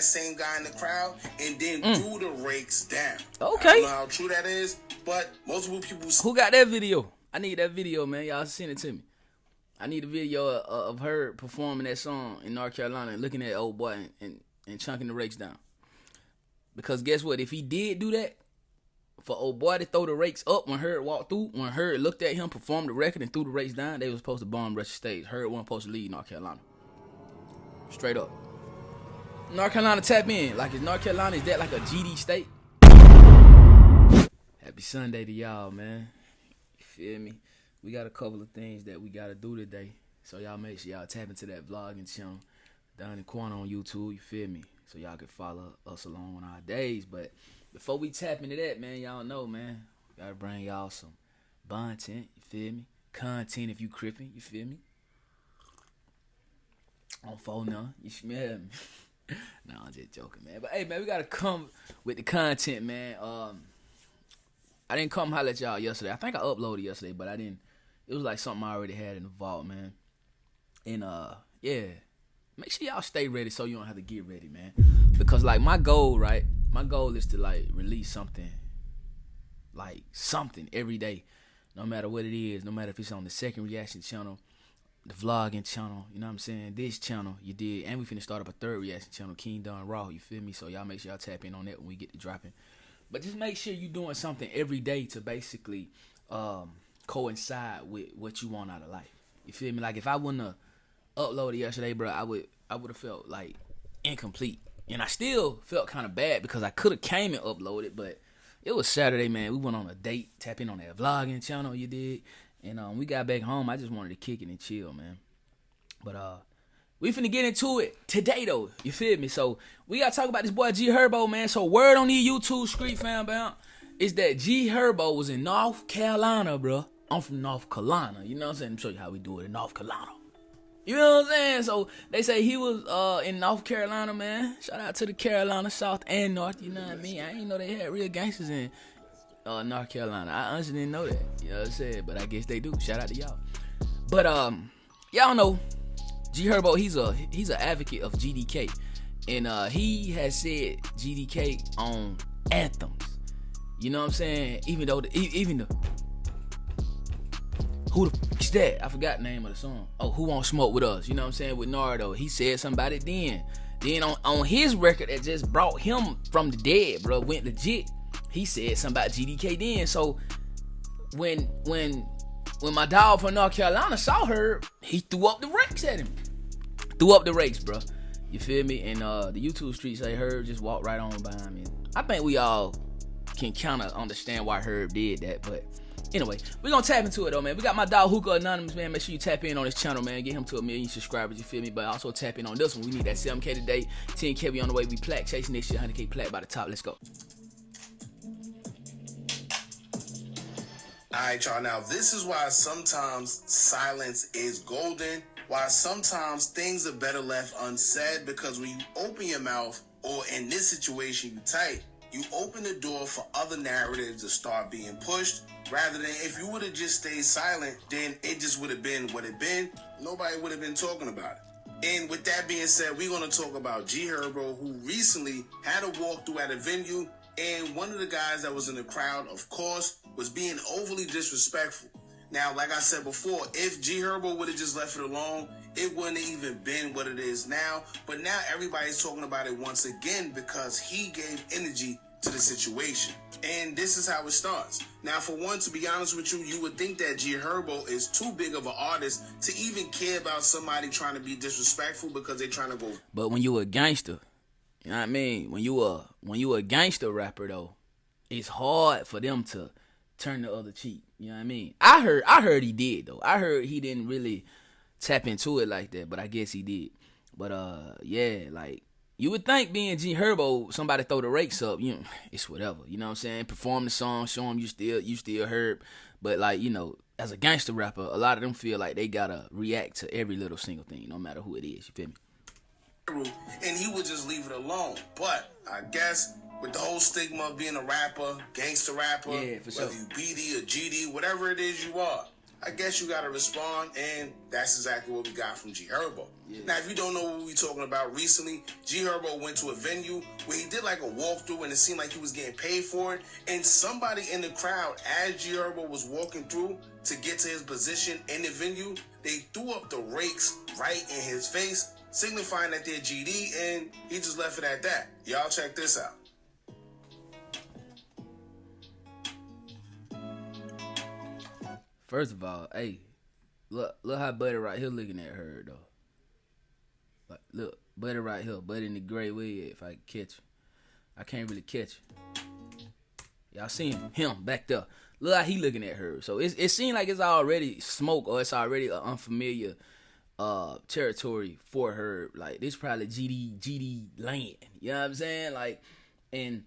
that same guy in the crowd and then threw the rakes down. Okay. I don't know how true that is, but multiple people. Who got that video? I need that video, man. Y'all send it to me. I need a video of her performing that song in North Carolina and looking at old boy and chunking the rakes down. Because guess what? If he did do that, for old boy to throw the rakes up when Herb walked through, when Herb looked at him, performed the record, and threw the rakes down, they was supposed to bomb rush the stage. Herb wasn't supposed to leave North Carolina. Straight up. North Carolina tap in. Like, is North Carolina, is that like a GD state? Happy Sunday to y'all, man. You feel me? We got a couple of things that we got to do today. So y'all make sure y'all tap into that vlogging channel down in corner on YouTube. You feel me? So y'all can follow us along on our days. But before we tap into that, man, y'all know, man, we got to bring y'all some content. You feel me? Content if you crippin'. You feel me? On phone now. You smell me? No, I'm just joking, man. But hey, man, we gotta come with the content, man. I didn't come holler at y'all yesterday. I think I uploaded yesterday, but I didn't. It was like something I already had in the vault, man. And yeah, make sure y'all stay ready so you don't have to get ready, man. Because like my goal, right? My goal is to like release something every day, no matter what it is, no matter if it's on the second reaction channel, the vlogging channel, you know what I'm saying, this channel, you did, and we finna start up a third reaction channel, King Don Raw, you feel me? So y'all make sure y'all tap in on that when we get to dropping. But just make sure you're doing something every day to basically coincide with what you want out of life. You feel me? Like if I wouldn't have uploaded yesterday, bro, I would have felt like incomplete. And I still felt kind of bad because I could have came and uploaded, but it was Saturday, man. We went on a date, tap in on that vlogging channel, you did. And we got back home. I just wanted to kick it and chill, man. But we finna get into it today, though. You feel me? So we gotta talk about this boy G Herbo, man. So word on the YouTube street fam bound is that G Herbo was in North Carolina, bro. I'm from North Carolina. You know what I'm saying? Let me show you how we do it in North Carolina. You know what I'm saying? So they say he was in North Carolina, man. Shout out to the Carolina, South and North. You know what I mean? I didn't know they had real gangsters in North Carolina. I honestly didn't know that. You know what I'm saying? But I guess they do. Shout out to y'all. But y'all know G Herbo, he's an advocate of GDK. And he has said GDK on anthems. You know what I'm saying? Even the who the f*** is that? I forgot the name of the song. Oh, Who Won't Smoke With Us? You know what I'm saying? With Nardo. He said something about it then. Then on his record that just brought him from the dead, bro, went legit. He said something about GDK then. So when my dog from North Carolina saw her, he threw up the rakes at him. Threw up the rakes, bro. You feel me? And the YouTube streets say Herb just walked right on by him. And I think we all can kind of understand why Herb did that. But anyway, we're going to tap into it, though, man. We got my dog Hookah Anonymous, man. Make sure you tap in on this channel, man. Get him to 1 million subscribers, you feel me? But also tap in on this one. We need that 7K today. 10K, we on the way. We plaque chasing this shit. 100K plaque by the top. Let's go. Alright, y'all, now this is why sometimes silence is golden, why sometimes things are better left unsaid, because when you open your mouth, or in this situation you type, you open the door for other narratives to start being pushed, rather than if you would have just stayed silent, then it just would have been what it been. Nobody would have been talking about it. And with that being said, we're going to talk about G Herbo, who recently had a walkthrough at a venue, and one of the guys that was in the crowd, of course, was being overly disrespectful. Now, like I said before, if G Herbo would have just left it alone, it wouldn't have even been what it is now. But now everybody's talking about it once again because he gave energy to the situation. And this is how it starts. Now, for one, to be honest with you, you would think that G Herbo is too big of an artist to even care about somebody trying to be disrespectful because they're trying to go. But when you a gangster, you know what I mean? When you a gangster rapper, though, it's hard for them to turn the other cheek. You know what I mean? I heard he did, though. I heard he didn't really tap into it like that, but I guess he did. But yeah, like you would think being G Herbo, somebody throw the rakes up, you know, it's whatever. You know what I'm saying? Perform the song, show them you still Herb. But like, you know, as a gangster rapper, a lot of them feel like they gotta react to every little single thing, no matter who it is. You feel me? And he would just leave it alone. But I guess with the whole stigma of being a rapper, gangster rapper, yeah, for sure, whether you BD or GD, whatever it is you are, I guess you gotta respond, and that's exactly what we got from G Herbo. Yeah. Now, if you don't know what we talking about recently, G Herbo went to a venue where he did like a walkthrough, and it seemed like he was getting paid for it. And somebody in the crowd, as G Herbo was walking through to get to his position in the venue, they threw up the rakes right in his face, signifying that they're GD, and he just left it at that. Y'all check this out. First of all, hey, look how Buddy right here looking at her though. Like, look, Buddy right here, Buddy in the gray way. If I catch him, I can't really catch him. Y'all see him back there. Look how he looking at her. So it seems like it's already smoke, or it's already an unfamiliar territory for her. Like, this probably GD land. You know what I'm saying? Like, and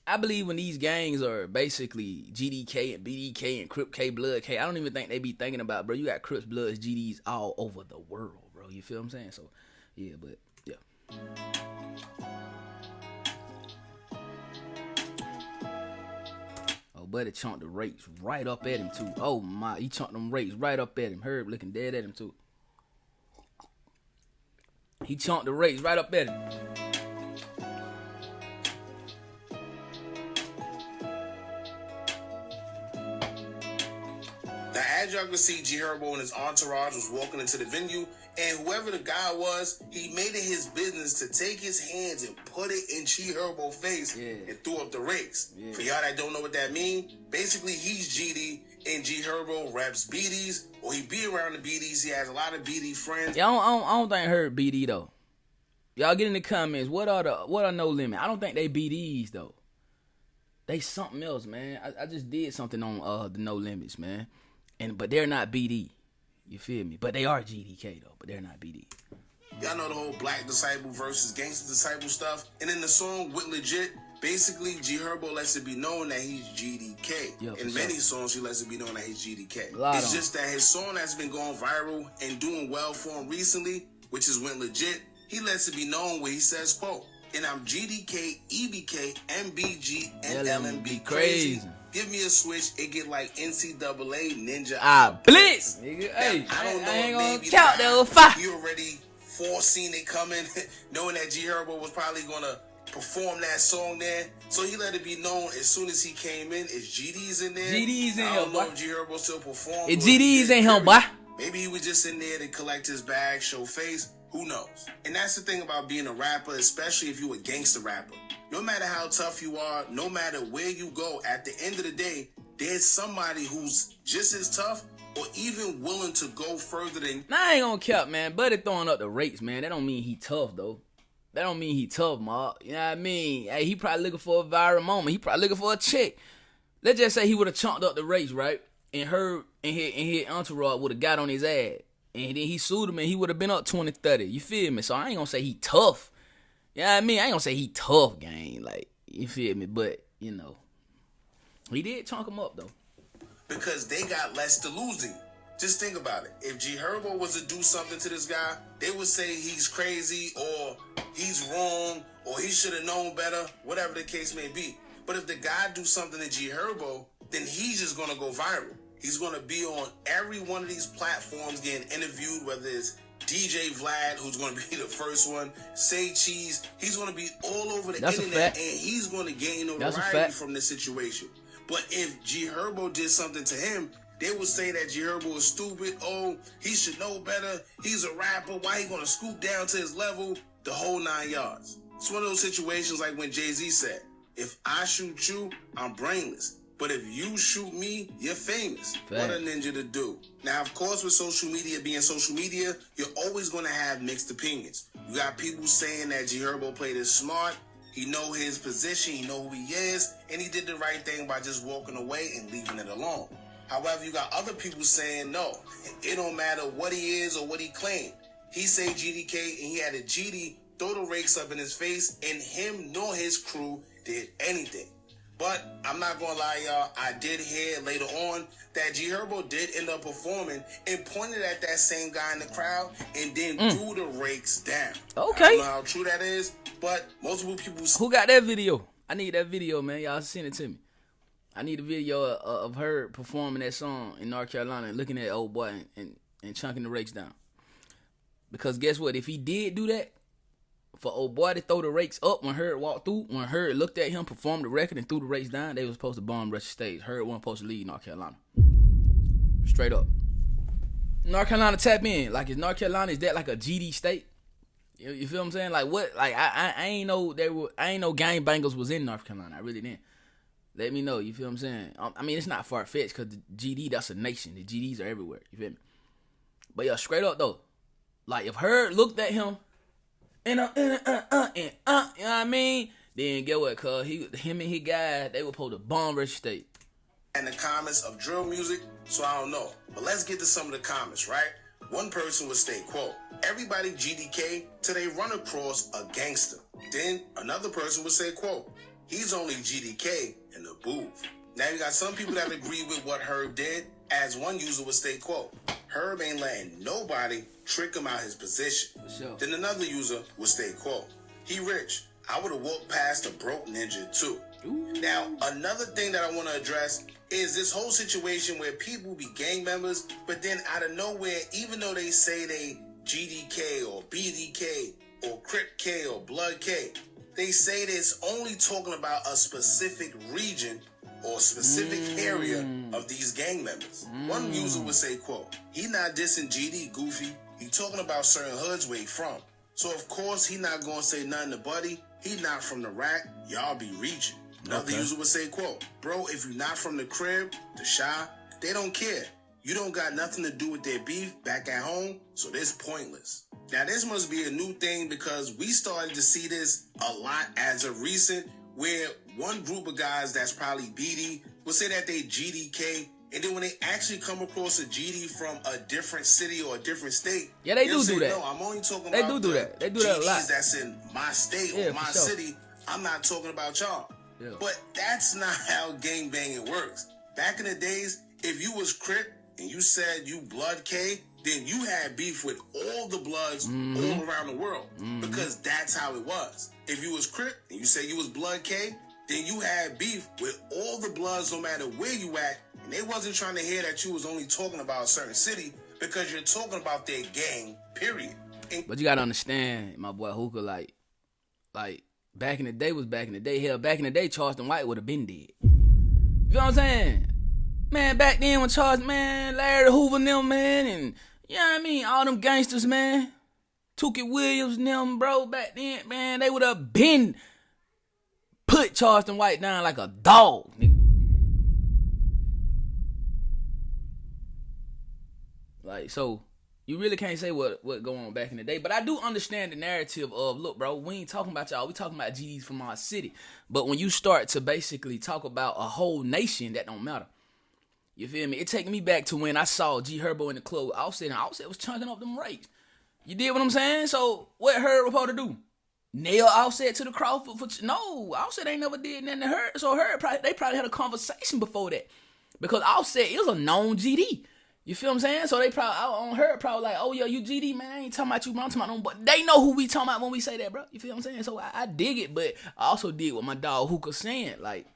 I believe when these gangs are basically GDK and BDK and Crip K, Blood K, I don't even think they be thinking about, bro, you got Crips, Bloods, GDs all over the world, bro. You feel what I'm saying? So, yeah, but, yeah. Oh, Buddy chunked the rakes right up at him, too. Oh, my. He chunked them rakes right up at him. Herb looking dead at him, too. He chunked the rakes right up at him. Now, as y'all can see, G Herbo and his entourage was walking into the venue, and whoever the guy was, he made it his business to take his hands and put it in G Herbo's face and threw up the rakes. Yeah. For y'all that don't know what that means, basically he's GD and G Herbo reps BDs, or he be around the BDs. He has a lot of BD friends. Yeah, I don't think I heard BD though. Y'all get in the comments. What are No Limit? I don't think they BDs though. They something else, man. I just did something on the No Limits, man. But they're not BD. You feel me? But they are GDK though, but they're not BD. Y'all know the whole Black Disciple versus Gangsta Disciple stuff. And in the song With Legit, basically G Herbo lets it be known that he's GDK. Yeah, in many songs, he lets it be known that he's GDK. It's just that his song that's been going viral and doing well for him recently, which is With Legit, he lets it be known where he says, quote, and I'm GDK, EBK, MBG, and LMB crazy. Give me a switch, it get like NCAA Ninja. Blitz! Nigga, hey, I don't know, I ain't maybe gonna count that with five. You already foreseen it coming, knowing that G Herbo was probably gonna perform that song there. So he let it be known as soon as he came in, it's GD's in there. GD's in here, boy. I don't know if G Herbo still performed. It's GD's in here, boy. Maybe he was just in there to collect his bag, show face. Who knows? And that's the thing about being a rapper, especially if you a gangster rapper. No matter how tough you are, no matter where you go, at the end of the day, there's somebody who's just as tough or even willing to go further than... Nah, I ain't gonna cap, man. Buddy throwing up the rakes, man. That don't mean he tough, though. That don't mean he tough, ma. You know what I mean? Hey, he probably looking for a viral moment. He probably looking for a chick. Let's just say he would have chunked up the rakes, right? And his entourage would have got on his ass. And then he sued him and he would have been up 20-30. You feel me? So I ain't gonna say he tough. You know what I mean? I ain't gonna say he tough, gang. Like, you feel me? But, you know, he did chunk him up, though. Because they got less to losing. Just think about it. If G Herbo was to do something to this guy, they would say he's crazy or he's wrong or he should have known better, whatever the case may be. But if the guy do something to G Herbo, then he's just gonna go viral. He's going to be on every one of these platforms getting interviewed, whether it's DJ Vlad, who's going to be the first one, Say Cheese. He's going to be all over the internet, and he's going to gain notoriety from this situation. But if G Herbo did something to him, they would say that G Herbo is stupid. Oh, he should know better. He's a rapper. Why he going to scoot down to his level? The whole 9 yards. It's one of those situations like when Jay-Z said, if I shoot you, I'm brainless. But if you shoot me, you're famous. Fact. What a ninja to do. Now, of course, with social media being social media, you're always going to have mixed opinions. You got people saying that G Herbo played it smart. He know his position. He know who he is. And he did the right thing by just walking away and leaving it alone. However, you got other people saying, no, it don't matter what he is or what he claimed. He say GDK and he had a GD throw the rakes up in his face and him nor his crew did anything. But I'm not going to lie, y'all. I did hear later on that G Herbo did end up performing and pointed at that same guy in the crowd and then threw the rakes down. Okay. I don't know how true that is, but multiple people... Who got that video? I need that video, man. Y'all send it to me. I need a video of her performing that song in North Carolina and looking at old boy and chunking the rakes down. Because guess what? If he did do that, for old boy to throw the rakes up when Herb walked through, when Herb looked at him, performed the record, and threw the rakes down, they was supposed to bomb rush the stage. Herb wasn't supposed to leave North Carolina. Straight up. North Carolina tap in. Like, is North Carolina, is that like a GD state? You feel what I'm saying? Like, what? Like, I ain't know gangbangers was in North Carolina. I really didn't. Let me know. You feel what I'm saying? I mean, it's not far-fetched because the GD, that's a nation. The GDs are everywhere. You feel me? But, yeah, straight up, though. Like, if Herb looked at him, you know what I mean? Then get what, cuz him and his guys, they were supposed to bomb rush state. And the comments of drill music, so I don't know. But let's get to some of the comments, right? One person would state, quote, everybody GDK till they run across a gangster. Then another person would say, quote, he's only GDK in the booth. Now you got some people that agree with what Herb did, as one user would state, quote, Herb ain't letting nobody trick him out his position. Sure. Then another user would state, quote, he rich. I would have walked past a broke ninja too. Ooh. Now, another thing that I want to address is this whole situation where people be gang members, but then out of nowhere, even though they say they GDK or BDK or Crip K or Blood K, they say that it's only talking about a specific region or specific area of these gang members. One user would say, quote, he not dissing GD Goofy, he talking about certain hoods where he from. So of course he not gonna say nothing to Buddy, he not from the rack, y'all be reaching. Another user would say, quote, bro, if you not from the crib, the shy, they don't care. You don't got nothing to do with their beef back at home, so this pointless. Now this must be a new thing because we started to see this a lot as of recent, where one group of guys that's probably BD will say that they GDK, and then when they actually come across a GD from a different city or a different state, yeah, they do say, that. No, I'm only talking they about do that. They do that a lot. GDs that's in my state or my city. I'm not talking about y'all. Yeah. But that's not how gangbanging works. Back in the days, if you was Crip and you said you Blood K, then you had beef with all the Bloods all around the world because that's how it was. If you was Crip and you said you was Blood K, then you had beef with all the Bloods no matter where you at, and they wasn't trying to hear that you was only talking about a certain city because you're talking about their gang, period. But you gotta understand, my boy Hookah, like back in the day was back in the day. Hell, back in the day, Charleston White would have been dead. You know what I'm saying? Man, back then when Larry Hoover and them, man, and you know what I mean, all them gangsters, man, Tookie Williams and them, bro, back then, man, they would have been put Charleston White down like a dog, nigga. Like, so you really can't say what go on back in the day. But I do understand the narrative of, look, bro, we ain't talking about y'all. We talking about GDs from our city. But when you start to basically talk about a whole nation, that don't matter. You feel me? It take me back to when I saw G Herbo in the club. Offset was chunking up them rakes. You did what I'm saying? So what Herb supposed to do? Nail Offset to the cross no, Offset ain't never did nothing to Herb. So they probably had a conversation before that. Because Offset is a known GD. You feel what I'm saying? So they probably, on her, probably like, oh, yeah, you GD, man. I ain't talking about you, man. I'm talking about them. But they know who we talking about when we say that, bro. You feel what I'm saying? So I dig it, but I also dig what my dog Hookah saying. Like,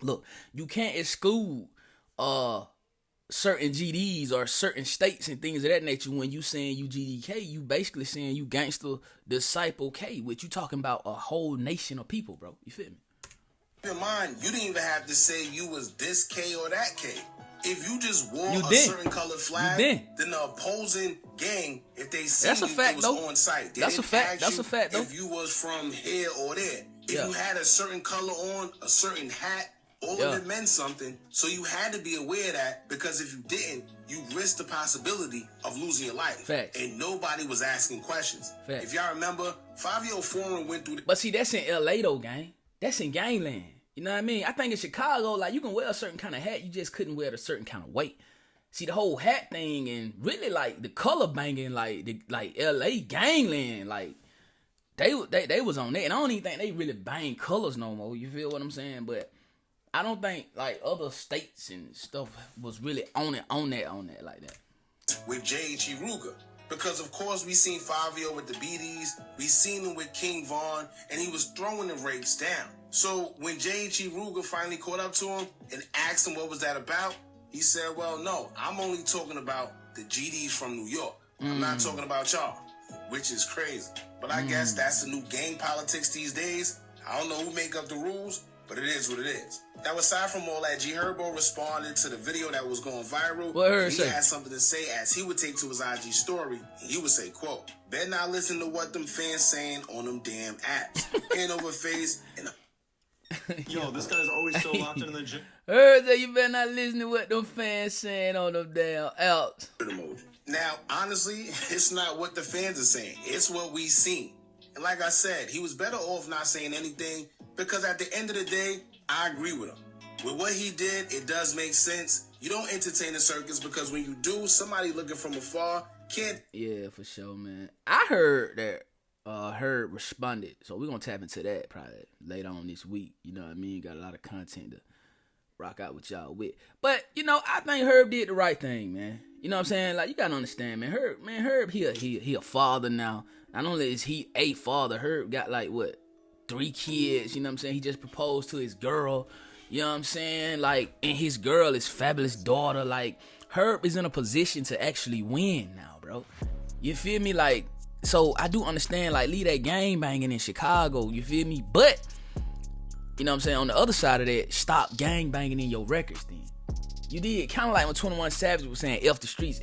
look, you can't exclude certain GDs or certain states and things of that nature when you saying you GDK. You basically saying you gangster disciple K, which you talking about a whole nation of people, bro. You feel me? Keep in mind, you didn't even have to say you was this K or that K. If you just wore a certain colored flag, then the opposing gang, if they see you, it was on site. That's a fact. That's a fact, though. If you was from here or there. If you had a certain color on, a certain hat, all of it meant something. So you had to be aware of that, because if you didn't, you risked the possibility of losing your life. Fact. And nobody was asking questions. Fact. If y'all remember, 5-year-old foreign went through the... But see, that's in LA though, gang. That's in gangland. You know what I mean? I think in Chicago, like, you can wear a certain kind of hat, you just couldn't wear it a certain kind of weight. See, the whole hat thing and really, like, the color banging, like L.A. gangland, like, they was on that. And I don't even think they really bang colors no more. You feel what I'm saying? But I don't think, like, other states and stuff was really on that like that. With CHIRAQ. Because of course we seen Fabio with the BDs, we seen him with King Von, and he was throwing the rakes down. So when CHIRAQ finally caught up to him and asked him what was that about, he said, well, no, I'm only talking about the GDs from New York. I'm not talking about y'all, which is crazy. But I guess that's the new gang politics these days. I don't know who make up the rules, but it is what it is. Now, aside from all that, Herbo responded to the video that was going viral. What Herb he say? had something to say as he would take to his IG story. And he would say, quote, better not listen to what them fans saying on them damn apps. Hand over face and Yo, this guy's always so locked in the gym. Heard that you better not listen to what them fans saying on them damn apps. emoji. Now, honestly, it's not what the fans are saying. It's what we seen. And like I said, he was better off not saying anything because at the end of the day, I agree with him. With what he did, it does make sense. You don't entertain the circus because when you do, somebody looking from afar can't. Yeah, for sure, man. I heard that Herb responded, so we're gonna tap into that probably later on this week. You know what I mean? Got a lot of content to rock out with y'all with. But, you know, I think Herb did the right thing, man. You know what I'm saying? Like, you gotta understand, man. Herb, he a father now. Not only is he a father, Herb got like what, 3 kids, you know what I'm saying? He just proposed to his girl, you know what I'm saying? Like, and his girl is fabulous daughter. Like, Herb is in a position to actually win now, bro. You feel me? Like, so I do understand, like, leave that gang banging in Chicago, you feel me? But, you know what I'm saying, on the other side of that, stop gang banging in your records then. You did kind of like when 21 Savage was saying F the streets,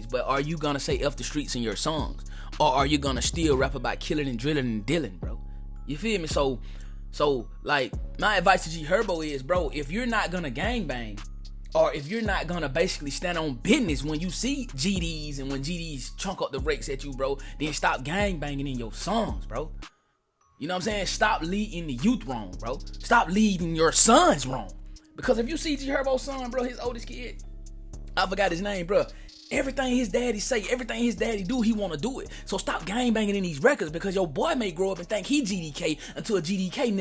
but are you gonna say F the streets in your songs? Or are you gonna still rap about killing and drilling and dealing, bro? You feel me? So like, my advice to G Herbo is, bro, if you're not gonna gang bang, or if you're not gonna basically stand on business when you see GDs and when GDs chunk up the rakes at you, bro, then stop gang banging in your songs, bro. You know what I'm saying? Stop leading the youth wrong, bro. Stop leading your sons wrong. Because if you see G Herbo's son, bro, his oldest kid, I forgot his name, bro. Everything his daddy say, everything his daddy do, he want to do it. So stop gang banging in these records because your boy may grow up and think he GDK until a GD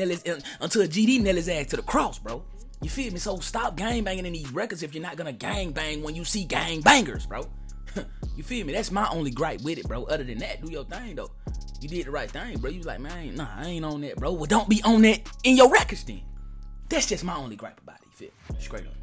nail his ass to the cross, bro. You feel me? So stop gang banging in these records if you're not gonna gang bang when you see gang bangers, bro. You feel me? That's my only gripe with it, bro. Other than that, do your thing though. You did the right thing, bro. You was like, man, nah, I ain't on that, bro. Well, don't be on that in your records then. That's just my only gripe about it. You feel me? Straight up.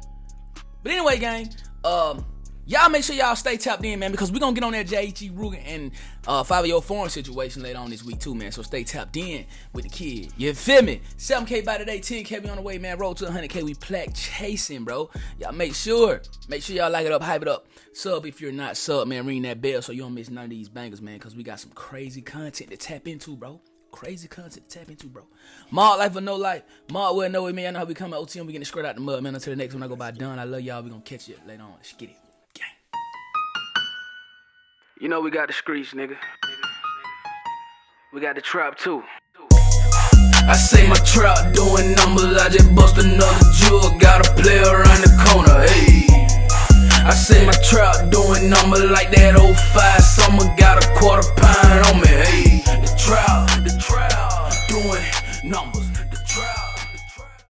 But anyway, gang, y'all make sure y'all stay tapped in, man, because we're going to get on that CHIRAQ and Fabio Foreign situation later on this week, too, man. So stay tapped in with the kid. You feel me? 7K by today, 10K we on the way, man. Roll to 100K, we plaque chasing, bro. Y'all make sure y'all like it up, hype it up. Sub if you're not sub, man. Ring that bell so you don't miss none of these bangers, man, because we got some crazy content to tap into, bro. Crazy content to tap into, bro. Mark life or no life. Mark will know it, man. Y'all know how we come out OT and we getting straight out the mud, man. Until the next one I go by done. I love y'all. We gonna catch you later on. Let's get it. Gang. You know we got the streets, nigga. We got the trap too. I say my trap doing numbers. I just bust another jewel. Got a player around the corner. Hey. I say my trap doing numbers like that 05 summer. Got a quarter pound on me. Hey.